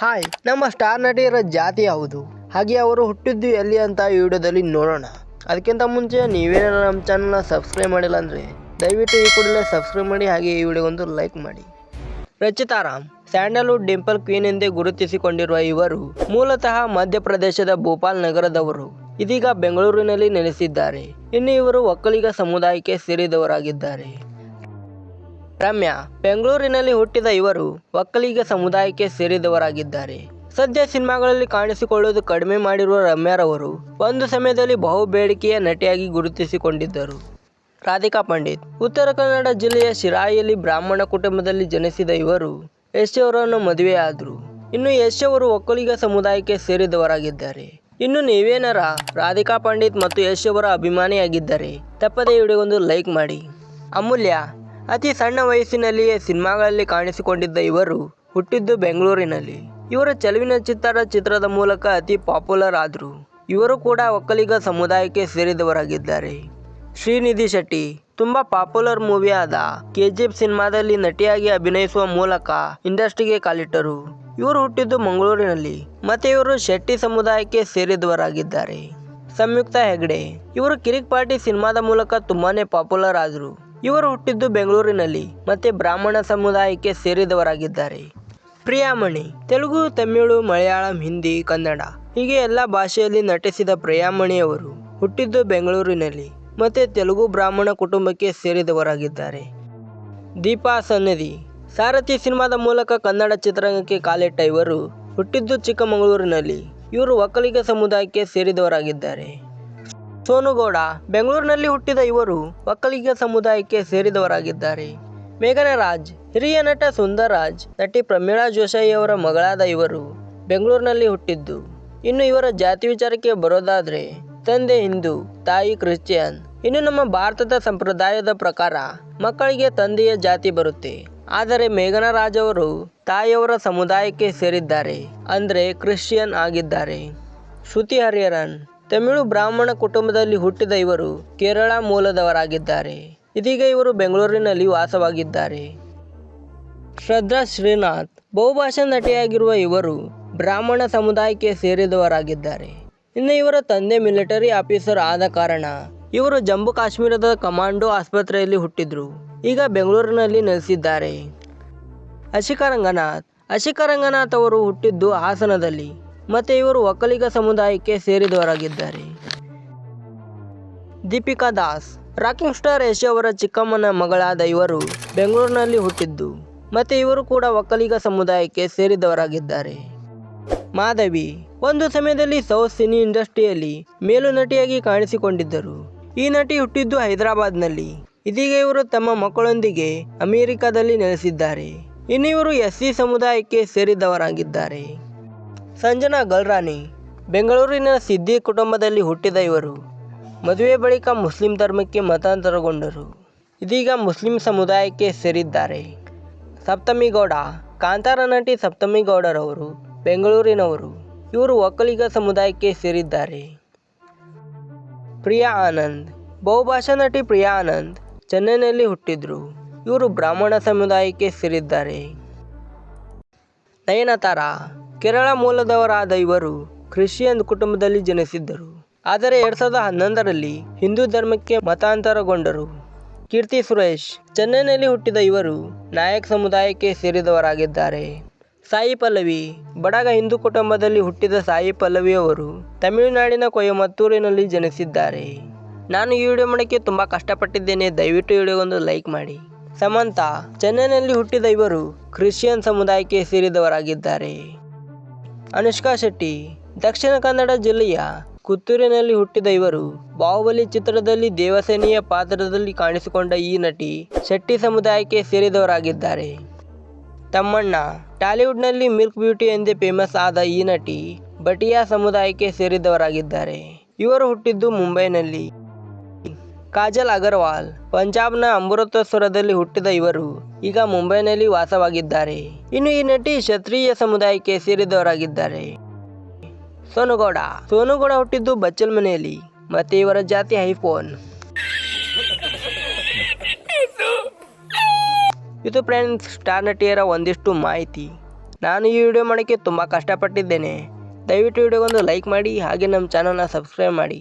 Hi, ನಮ್ಮ star ನಟಿಯರ ಜಾತಿ ಯಾವುದು, ಹಾಗೆ ಅವರು ಹುಟ್ಟಿದ್ದು ಎಲ್ಲಿ ಅಂತ ಈ ವಿಡಿಯೋದಲ್ಲಿ ನೋಡೋಣ. ಅದಕ್ಕಿಂತ ಮುಂಚೆ ನೀವೇನಾರ ನಮ್ಮ ಚಾನಲ್ನ ಸಬ್ಸ್ಕ್ರೈಬ್ ಮಾಡಿಲ್ಲ ಅಂದರೆ ದಯವಿಟ್ಟು ಈ ಕೂಡಲೇ ಸಬ್ಸ್ಕ್ರೈಬ್ ಮಾಡಿ, ಹಾಗೆ ಈ ವಿಡಿಯೋಗೊಂದು ಲೈಕ್ ಮಾಡಿ. ರಚಿತಾ ರಾಮ್ ಸ್ಯಾಂಡಲ್ವುಡ್ ಡಿಂಪಲ್ ಕ್ವೀನ್ ಎಂದೇ ಗುರುತಿಸಿಕೊಂಡಿರುವ ಇವರು ಮೂಲತಃ ಮಧ್ಯಪ್ರದೇಶದ ಭೋಪಾಲ್ ನಗರದವರು. ಇದೀಗ ಬೆಂಗಳೂರಿನಲ್ಲಿ ನೆಲೆಸಿದ್ದಾರೆ. ಇನ್ನು ಇವರು ಒಕ್ಕಲಿಗ ಸಮುದಾಯಕ್ಕೆ ಸೇರಿದವರಾಗಿದ್ದಾರೆ. ರಮ್ಯಾ ಬೆಂಗಳೂರಿನಲ್ಲಿ ಹುಟ್ಟಿದ ಇವರು ಒಕ್ಕಲಿಗ ಸಮುದಾಯಕ್ಕೆ ಸೇರಿದವರಾಗಿದ್ದಾರೆ. ಸದ್ಯ ಸಿನಿಮಾಗಳಲ್ಲಿ ಕಾಣಿಸಿಕೊಳ್ಳುವುದು ಕಡಿಮೆ ಮಾಡಿರುವ ರಮ್ಯಾರವರು ಒಂದು ಸಮಯದಲ್ಲಿ ಬಹು ಬೇಡಿಕೆಯ ನಟಿಯಾಗಿ ಗುರುತಿಸಿಕೊಂಡಿದ್ದರು. ರಾಧಿಕಾ ಪಂಡಿತ್ ಉತ್ತರ ಕನ್ನಡ ಜಿಲ್ಲೆಯ ಶಿರಾಯಿಯಲ್ಲಿ ಬ್ರಾಹ್ಮಣ ಕುಟುಂಬದಲ್ಲಿ ಜನಿಸಿದ ಇವರು ಯಶ್ ಅವರನ್ನು ಮದುವೆಯಾದರು. ಇನ್ನು ಯಶ್ ಅವರು ಒಕ್ಕಲಿಗ ಸಮುದಾಯಕ್ಕೆ ಸೇರಿದವರಾಗಿದ್ದಾರೆ. ಇನ್ನು ನೀವೇನಾರ ರಾಧಿಕಾ ಪಂಡಿತ್ ಮತ್ತು ಯಶ್ ಅವರ ಅಭಿಮಾನಿಯಾಗಿದ್ದರೆ ತಪ್ಪದೇ ವಿಡಿಯೋಗೊಂದು ಲೈಕ್ ಮಾಡಿ. ಅಮೂಲ್ಯ ಅತಿ ಸಣ್ಣ ವಯಸ್ಸಿನಲ್ಲಿಯೇ ಸಿನಿಮಾಗಳಲ್ಲಿ ಕಾಣಿಸಿಕೊಂಡಿದ್ದ ಇವರು ಹುಟ್ಟಿದ್ದು ಬೆಂಗಳೂರಿನಲ್ಲಿ. ಇವರು ಚೆಲುವಿನ ಚಿತ್ರದ ಮೂಲಕ ಅತಿ ಪಾಪ್ಯುಲರ್ ಆದರು. ಇವರು ಕೂಡ ಒಕ್ಕಲಿಗ ಸಮುದಾಯಕ್ಕೆ ಸೇರಿದವರಾಗಿದ್ದಾರೆ. ಶ್ರೀನಿಧಿ ಶೆಟ್ಟಿ ತುಂಬಾ ಪಾಪ್ಯುಲರ್ ಮೂವಿಯಾದ KGF ಸಿನಿಮಾದಲ್ಲಿ ನಟಿಯಾಗಿ ಅಭಿನಯಿಸುವ ಮೂಲಕ ಇಂಡಸ್ಟ್ರಿಗೆ ಕಾಲಿಟ್ಟರು. ಇವರು ಹುಟ್ಟಿದ್ದು ಮಂಗಳೂರಿನಲ್ಲಿ ಮತ್ತೆ ಇವರು ಶೆಟ್ಟಿ ಸಮುದಾಯಕ್ಕೆ ಸೇರಿದವರಾಗಿದ್ದಾರೆ. ಸಂಯುಕ್ತಾ ಹೆಗ್ಡೆ ಇವರು ಕಿರಿಕ್ ಪಾರ್ಟಿ ಸಿನಿಮಾದ ಮೂಲಕ ತುಂಬಾನೇ ಪಾಪ್ಯುಲರ್ ಆದರು. ಇವರು ಹುಟ್ಟಿದ್ದು ಬೆಂಗಳೂರಿನಲ್ಲಿ ಮತ್ತೆ ಬ್ರಾಹ್ಮಣ ಸಮುದಾಯಕ್ಕೆ ಸೇರಿದವರಾಗಿದ್ದಾರೆ. ಪ್ರಿಯಾಮಣಿ ತೆಲುಗು, ತಮಿಳು, ಮಲಯಾಳಂ, ಹಿಂದಿ, ಕನ್ನಡ ಹೀಗೆ ಎಲ್ಲ ಭಾಷೆಯಲ್ಲಿ ನಟಿಸಿದ ಪ್ರಿಯಾಮಣಿ ಅವರು ಹುಟ್ಟಿದ್ದು ಬೆಂಗಳೂರಿನಲ್ಲಿ ಮತ್ತೆ ತೆಲುಗು ಬ್ರಾಹ್ಮಣ ಕುಟುಂಬಕ್ಕೆ ಸೇರಿದವರಾಗಿದ್ದಾರೆ. ದೀಪಾ ಸನ್ನದಿ ಸಾರಥಿ ಸಿನಿಮಾದ ಮೂಲಕ ಕನ್ನಡ ಚಿತ್ರರಂಗಕ್ಕೆ ಕಾಲಿಟ್ಟ ಇವರು ಹುಟ್ಟಿದ್ದು ಚಿಕ್ಕಮಗಳೂರಿನಲ್ಲಿ. ಇವರು ಒಕ್ಕಲಿಗ ಸಮುದಾಯಕ್ಕೆ ಸೇರಿದವರಾಗಿದ್ದಾರೆ. ಸೋನು ಗೌಡ ಬೆಂಗಳೂರಿನಲ್ಲಿ ಹುಟ್ಟಿದ ಇವರು ಒಕ್ಕಲಿಗ ಸಮುದಾಯಕ್ಕೆ ಸೇರಿದವರಾಗಿದ್ದಾರೆ. ಮೇಘನ ರಾಜ್ ಹಿರಿಯ ನಟ ಸುಂದರ್ ರಾಜ್, ನಟಿ ಪ್ರಮೀಳಾ ಜೋಶಾಯಿ ಅವರ ಮಗಳಾದ ಇವರು ಬೆಂಗಳೂರಿನಲ್ಲಿ ಹುಟ್ಟಿದ್ದು. ಇನ್ನು ಇವರ ಜಾತಿ ವಿಚಾರಕ್ಕೆ ಬರೋದಾದ್ರೆ ತಂದೆ ಹಿಂದೂ, ತಾಯಿ ಕ್ರಿಶ್ಚಿಯನ್. ಇನ್ನು ನಮ್ಮ ಭಾರತದ ಸಂಪ್ರದಾಯದ ಪ್ರಕಾರ ಮಕ್ಕಳಿಗೆ ತಂದೆಯ ಜಾತಿ ಬರುತ್ತೆ. ಆದರೆ ಮೇಘನ ರಾಜ್ ಅವರು ತಾಯಿಯವರ ಸಮುದಾಯಕ್ಕೆ ಸೇರಿದ್ದಾರೆ, ಅಂದ್ರೆ ಕ್ರಿಶ್ಚಿಯನ್ ಆಗಿದ್ದಾರೆ. ಶ್ರುತಿ ಹರಿಹರನ್ ತಮಿಳು ಬ್ರಾಹ್ಮಣ ಕುಟುಂಬದಲ್ಲಿ ಹುಟ್ಟಿದ ಇವರು ಕೇರಳ ಮೂಲದವರಾಗಿದ್ದಾರೆ. ಇದೀಗ ಇವರು ಬೆಂಗಳೂರಿನಲ್ಲಿ ವಾಸವಾಗಿದ್ದಾರೆ. ಶ್ರದ್ಧಾ ಶ್ರೀನಾಥ್ ಬಹುಭಾಷಾ ನಟಿಯಾಗಿರುವ ಇವರು ಬ್ರಾಹ್ಮಣ ಸಮುದಾಯಕ್ಕೆ ಸೇರಿದವರಾಗಿದ್ದಾರೆ. ಇನ್ನು ಇವರ ತಂದೆ ಮಿಲಿಟರಿ ಆಫೀಸರ್ ಆದ ಕಾರಣ ಇವರು ಜಮ್ಮು ಕಾಶ್ಮೀರದ ಕಮಾಂಡೋ ಆಸ್ಪತ್ರೆಯಲ್ಲಿ ಹುಟ್ಟಿದ್ರು. ಈಗ ಬೆಂಗಳೂರಿನಲ್ಲಿ ನೆಲೆಸಿದ್ದಾರೆ. ಅಶಿಕಾ ರಂಗನಾಥ್ ಅವರು ಹುಟ್ಟಿದ್ದು ಹಾಸನದಲ್ಲಿ ಮತ್ತೆ ಇವರು ಒಕ್ಕಲಿಗ ಸಮುದಾಯಕ್ಕೆ ಸೇರಿದವರಾಗಿದ್ದಾರೆ. ದೀಪಿಕಾ ದಾಸ್ ರಾಕಿಂಗ್ ಸ್ಟಾರ್ ಯಶ್ ಅವರ ಚಿಕ್ಕಮ್ಮನ ಮಗಳಾದ ಇವರು ಬೆಂಗಳೂರಿನಲ್ಲಿ ಹುಟ್ಟಿದ್ದು ಮತ್ತೆ ಇವರು ಕೂಡ ಒಕ್ಕಲಿಗ ಸಮುದಾಯಕ್ಕೆ ಸೇರಿದವರಾಗಿದ್ದಾರೆ. ಮಾಧವಿ ಒಂದು ಸಮಯದಲ್ಲಿ ಸೌತ್ ಸಿನಿ ಇಂಡಸ್ಟ್ರಿಯಲ್ಲಿ ಮೇಲು ನಟಿಯಾಗಿ ಕಾಣಿಸಿಕೊಂಡಿದ್ದರು. ಈ ನಟಿ ಹುಟ್ಟಿದ್ದು ಹೈದರಾಬಾದ್ನಲ್ಲಿ. ಇದೀಗ ಇವರು ತಮ್ಮ ಮಕ್ಕಳೊಂದಿಗೆ ಅಮೆರಿಕದಲ್ಲಿ ನೆಲೆಸಿದ್ದಾರೆ. ಇನ್ನು ಇವರು SC ಸಮುದಾಯಕ್ಕೆ ಸೇರಿದವರಾಗಿದ್ದಾರೆ. ಸಂಜನಾ ಗಲ್ರಾನಿ ಬೆಂಗಳೂರಿನ ಸಿದ್ದಿ ಕುಟುಂಬದಲ್ಲಿ ಹುಟ್ಟಿದ ಇವರು ಮದುವೆ ಬಳಿಕ ಮುಸ್ಲಿಂ ಧರ್ಮಕ್ಕೆ ಮತಾಂತರಗೊಂಡರು. ಇದೀಗ ಮುಸ್ಲಿಂ ಸಮುದಾಯಕ್ಕೆ ಸೇರಿದ್ದಾರೆ. ಸಪ್ತಮಿ ಗೌಡ ಕಾಂತಾರ ನಟಿ ಸಪ್ತಮಿ ಗೌಡರವರು ಬೆಂಗಳೂರಿನವರು. ಇವರು ಒಕ್ಕಲಿಗ ಸಮುದಾಯಕ್ಕೆ ಸೇರಿದ್ದಾರೆ. ಪ್ರಿಯಾ ಆನಂದ್ ಬಹುಭಾಷಾ ನಟಿ ಪ್ರಿಯಾ ಆನಂದ್ ಚೆನ್ನೈನಲ್ಲಿ ಹುಟ್ಟಿದ್ರು. ಇವರು ಬ್ರಾಹ್ಮಣ ಸಮುದಾಯಕ್ಕೆ ಸೇರಿದ್ದಾರೆ. ನಯನತಾರಾ ಕೇರಳ ಮೂಲದವರಾದ ಇವರು ಕ್ರಿಶ್ಚಿಯನ್ ಕುಟುಂಬದಲ್ಲಿ ಜನಿಸಿದ್ದರು. ಆದರೆ 2011ರಲ್ಲಿ ಹಿಂದೂ ಧರ್ಮಕ್ಕೆ ಮತಾಂತರಗೊಂಡರು. ಕೀರ್ತಿ ಸುರೇಶ್ ಚೆನ್ನೈನಲ್ಲಿ ಹುಟ್ಟಿದ ಇವರು ನಾಯಕ್ ಸಮುದಾಯಕ್ಕೆ ಸೇರಿದವರಾಗಿದ್ದಾರೆ. ಸಾಯಿ ಪಲ್ಲವಿ ಬಡಗ ಹಿಂದೂ ಕುಟುಂಬದಲ್ಲಿ ಹುಟ್ಟಿದ ಸಾಯಿ ಪಲ್ಲವಿ ಅವರು ತಮಿಳುನಾಡಿನ ಕೊಯಮತ್ತೂರಿನಲ್ಲಿ ಜನಿಸಿದ್ದಾರೆ. ನಾನು ಈ ವಿಡಿಯೋ ಮಾಡೋಕ್ಕೆ ತುಂಬ ಕಷ್ಟಪಟ್ಟಿದ್ದೇನೆ, ದಯವಿಟ್ಟು ವಿಡಿಯೋಗೊಂದು ಲೈಕ್ ಮಾಡಿ. ಸಮಂತಾ ಚೆನ್ನೈನಲ್ಲಿ ಹುಟ್ಟಿದ ಇವರು ಕ್ರಿಶ್ಚಿಯನ್ ಸಮುದಾಯಕ್ಕೆ ಸೇರಿದವರಾಗಿದ್ದಾರೆ. ಅನುಷ್ಕಾ ಶೆಟ್ಟಿ ದಕ್ಷಿಣ ಕನ್ನಡ ಜಿಲ್ಲೆಯ ಕುತ್ತೂರಿನಲ್ಲಿ ಹುಟ್ಟಿದ ಇವರು ಬಾಹುಬಲಿ ಚಿತ್ರದಲ್ಲಿ ದೇವಸೇನೆಯ ಪಾತ್ರದಲ್ಲಿ ಕಾಣಿಸಿಕೊಂಡ ಈ ನಟಿ ಶೆಟ್ಟಿ ಸಮುದಾಯಕ್ಕೆ ಸೇರಿದವರಾಗಿದ್ದಾರೆ. ತಮ್ಮಣ್ಣ ಟಾಲಿವುಡ್ನಲ್ಲಿ ಮಿಲ್ಕ್ ಬ್ಯೂಟಿ ಎಂದೇ ಫೇಮಸ್ ಆದ ಈ ನಟಿ ಬಟಿಯಾ ಸಮುದಾಯಕ್ಕೆ ಸೇರಿದವರಾಗಿದ್ದಾರೆ. ಇವರು ಹುಟ್ಟಿದ್ದು ಮುಂಬೈನಲ್ಲಿ. ಕಾಜಲ್ ಅಗರ್ವಾಲ್ ಪಂಜಾಬ್ನ ಅಮೃತಸರದಲ್ಲಿ ಹುಟ್ಟಿದ ಇವರು ಈಗ ಮುಂಬೈನಲ್ಲಿ ವಾಸವಾಗಿದ್ದಾರೆ. ಇನ್ನು ಈ ನಟಿ ಕ್ಷತ್ರಿಯ ಸಮುದಾಯಕ್ಕೆ ಸೇರಿದವರಾಗಿದ್ದಾರೆ. ಸೋನು ಗೌಡ ಹುಟ್ಟಿದ್ದು ಬಚ್ಚಲ್ ಮನೆಯಲ್ಲಿ ಮತ್ತೆ ಇವರ ಜಾತಿ ಐಫೋನ್. ಇದು ಫ್ರೆಂಡ್ಸ್ ಸ್ಟಾರ್ ನಟಿಯರ ಒಂದಿಷ್ಟು ಮಾಹಿತಿ. ನಾನು ಈ ವಿಡಿಯೋ ಮಾಡೋಕ್ಕೆ ತುಂಬ ಕಷ್ಟಪಟ್ಟಿದ್ದೇನೆ. ದಯವಿಟ್ಟು ವಿಡಿಯೋಗೊಂದು ಲೈಕ್ ಮಾಡಿ ಹಾಗೆ ನಮ್ಮ ಚಾನಲ್ನ ಸಬ್ಸ್ಕ್ರೈಬ್ ಮಾಡಿ.